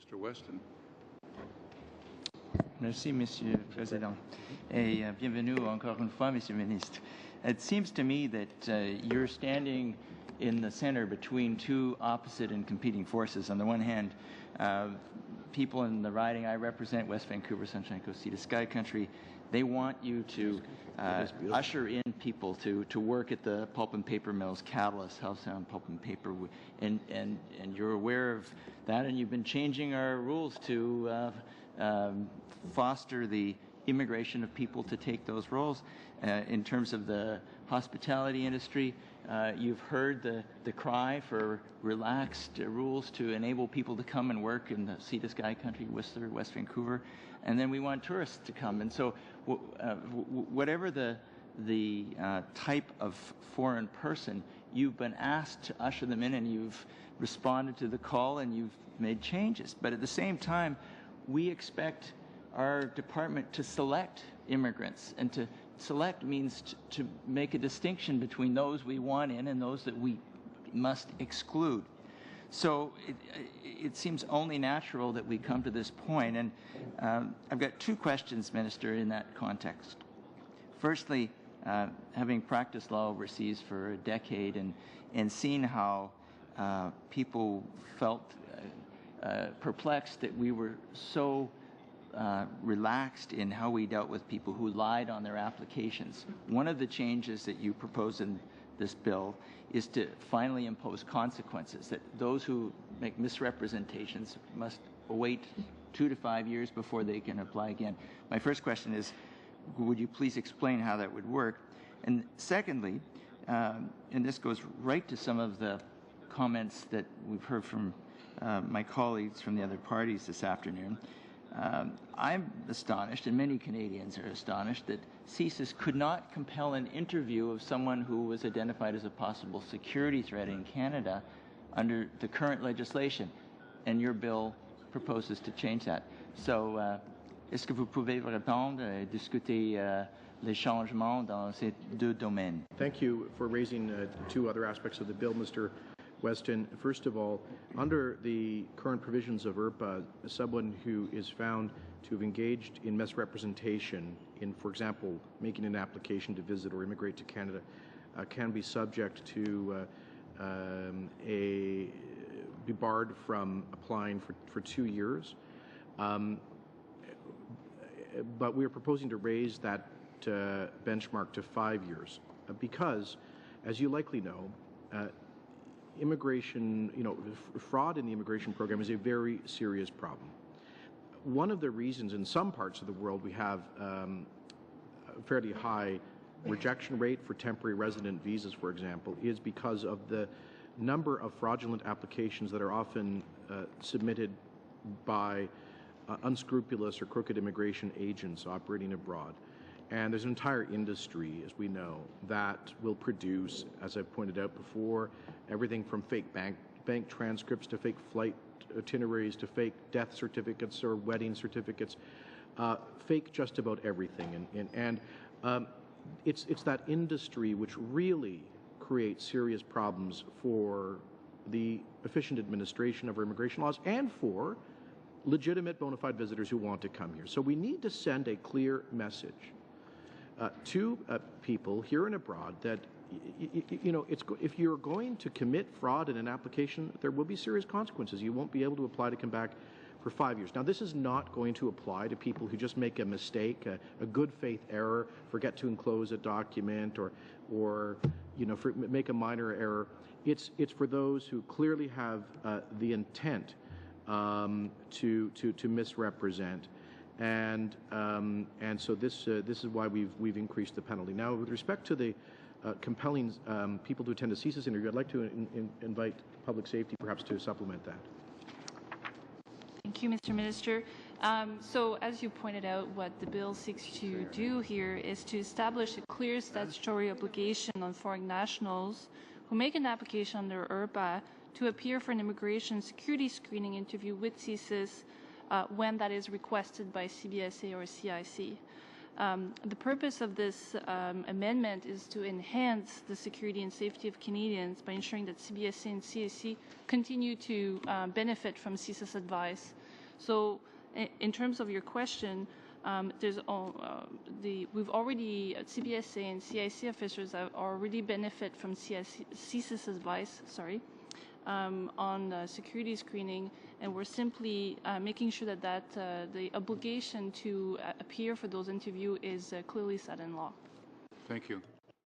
Mr. Weston. Merci, Monsieur le Président. Et bienvenue encore une fois, Monsieur le Ministre. It seems to me that you're standing in the center between two opposite and competing forces. On the one hand, people in the riding I represent, West Vancouver, Sunshine Coast, Sea to Sky Country, they want you to usher in people to work at the pulp and paper mills, Catalyst, Howe Sound Pulp and Paper, and you're aware of that, and you've been changing our rules to foster the immigration of people to take those roles. In terms of the hospitality industry, you've heard the cry for relaxed rules to enable people to come and work in the Sea to Sky Country, Whistler, West Vancouver, and then we want tourists to come. And so whatever the type of foreign person, you've been asked to usher them in, and you've responded to the call and you've made changes. But at the same time, we expect our department to select immigrants, and to select means to make a distinction between those we want in and those that we must exclude. So it seems only natural that we come to this point, and I've got two questions, Minister, in that context. Firstly, having practiced law overseas for a decade and seen how people felt perplexed that we were so relaxed in how we dealt with people who lied on their applications. One of the changes that you propose in this bill is to finally impose consequences, that those who make misrepresentations must await 2 to 5 years before they can apply again. My first question is, would you please explain how that would work? And secondly, and this goes right to some of the comments that we've heard from my colleagues from the other parties this afternoon, I'm astonished, and many Canadians are astonished, that CSIS could not compel an interview of someone who was identified as a possible security threat in Canada under the current legislation, and your bill proposes to change that. So, est-ce que vous pouvez répondre et discuter les changements dans ces deux domaines? Thank you for raising two other aspects of the bill, Mr. Weston. First of all, under the current provisions of IRPA, someone who is found to have engaged in misrepresentation in, for example, making an application to visit or immigrate to Canada can be subject to be barred from applying for 2 years. But we are proposing to raise that benchmark to 5 years because, as you likely know, immigration, fraud in the immigration program is a very serious problem. One of the reasons in some parts of the world we have a fairly high rejection rate for temporary resident visas, for example, is because of the number of fraudulent applications that are often submitted by unscrupulous or crooked immigration agents operating abroad. And there's an entire industry, as we know, that will produce, as I've pointed out before, everything from fake bank transcripts to fake flight itineraries to fake death certificates or wedding certificates, fake just about everything. And it's that industry which really creates serious problems for the efficient administration of our immigration laws and for legitimate bona fide visitors who want to come here. So we need to send a clear message to people here and abroad that if you're going to commit fraud in an application, there will be serious consequences. You won't be able to apply to come back for 5 years. Now, this is not going to apply to people who just make a mistake, a good faith error, forget to enclose a document, or make a minor error. It's for those who clearly have the intent to misrepresent. And so this is why we've increased the penalty. Now, with respect to the compelling people to attend a CSIS interview, I'd like to invite public safety perhaps to supplement that. Thank you, Mr. Minister. So, as you pointed out, what the bill seeks to do here is to establish a clear statutory obligation on foreign nationals who make an application under IRPA to appear for an immigration security screening interview with CSIS when that is requested by CBSA or CIC. The purpose of this amendment is to enhance the security and safety of Canadians by ensuring that CBSA and CIC continue to benefit from CSIS advice So in terms of your question, we've already, CBSA and CIC officers have already benefit from CSIS's advice, on security screening, and we're simply making sure that the obligation to appear for those interviews is clearly set in law. Thank you.